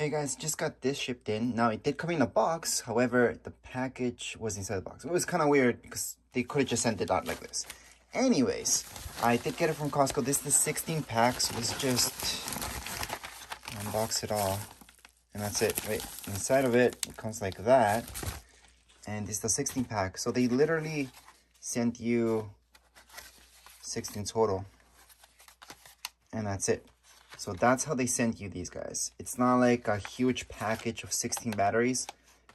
Hey guys, just got this shipped in. Now it did come in a box, however, the package was inside the box. It was kind of weird because they could have just sent it out like this. Anyways, I did get it from Costco. This is the 16 packs. Let's just unbox it all. And that's it. Wait, inside of it, it comes like that. And this is the 16 pack. So they literally sent you 16 total. And that's it. So that's how they send you these guys. It's not like a huge package of 16 batteries.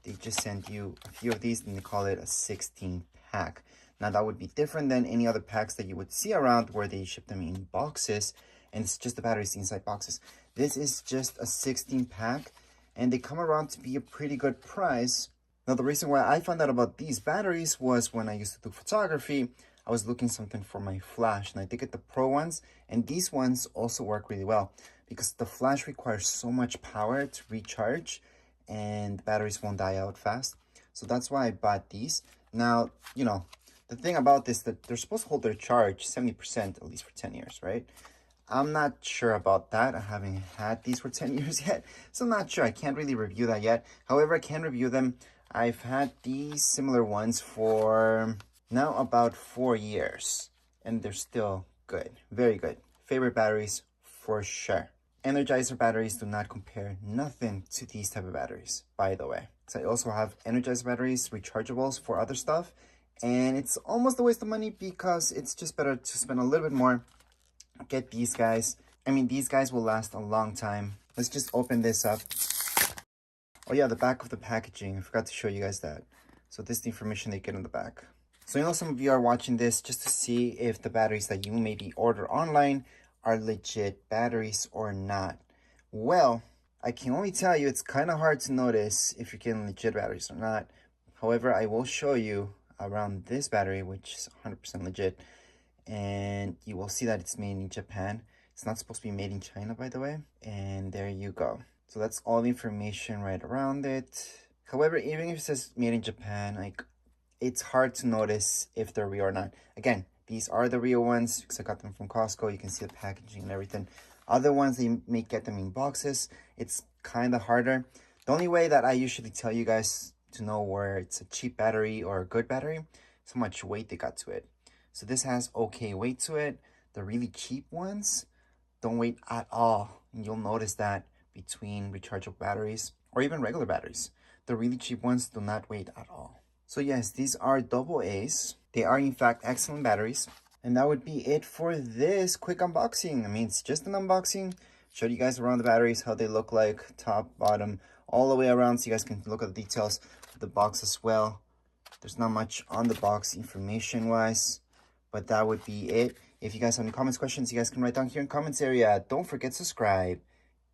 They just send you a few of these and they call it a 16 pack. Now that would be different than any other packs that you would see around where they ship them in boxes and it's just the batteries inside boxes. This is just a 16 pack and they come around to be a pretty good price. Now the reason why I found out about these batteries was when I used to do photography. I was looking something for my flash and I did get the pro ones, and these ones also work really well because the flash requires so much power to recharge and the batteries won't die out fast. So that's why I bought these. Now, you know, the thing about this that they're supposed to hold their charge 70% at least for 10 years, right? I'm not sure about that. I haven't had these for 10 years yet, so I'm not sure. I can't really review that yet. However, I can review them. I've had these similar ones for now about 4 years and they're still good, very good. Favorite batteries for sure. Energizer batteries do not compare nothing to these type of batteries, by the way. So I also have Energizer batteries, rechargeables for other stuff, and it's almost a waste of money because it's just better to spend a little bit more. Get these guys. I mean, these guys will last a long time. Let's just open this up. Oh yeah, the back of the packaging, I forgot to show you guys that. So this is the information they get on the back. So I know some of you are watching this just to see if the batteries that you maybe order online are legit batteries or not. Well, I can only tell you it's kind of hard to notice if you're getting legit batteries or not. However, I will show you around this battery, which is 100% legit, and you will see that it's made in Japan. It's not supposed to be made in China, by the way. And there you go. So that's all the information right around it. However, even if it says made in Japan, like, it's hard to notice if they're real or not. Again, these are the real ones because I got them from Costco. You can see the packaging and everything. Other ones, they may get them in boxes. It's kind of harder. The only way that I usually tell you guys to know where it's a cheap battery or a good battery is how much weight they got to it. So this has okay weight to it. The really cheap ones don't weigh at all. And you'll notice that between rechargeable batteries or even regular batteries. The really cheap ones do not weigh at all. So yes, these are double A's. They are in fact excellent batteries. And that would be it for this quick unboxing. I mean, it's just an unboxing. Showed you guys around the batteries, how they look like, top, bottom, all the way around, so you guys can look at the details of the box as well. There's not much on the box information-wise, but that would be it. If you guys have any comments, questions, you guys can write down here in the comments area. Don't forget to subscribe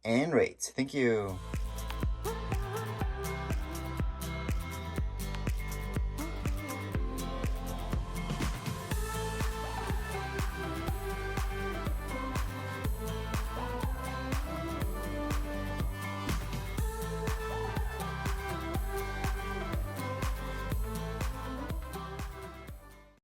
and rate. Thank you.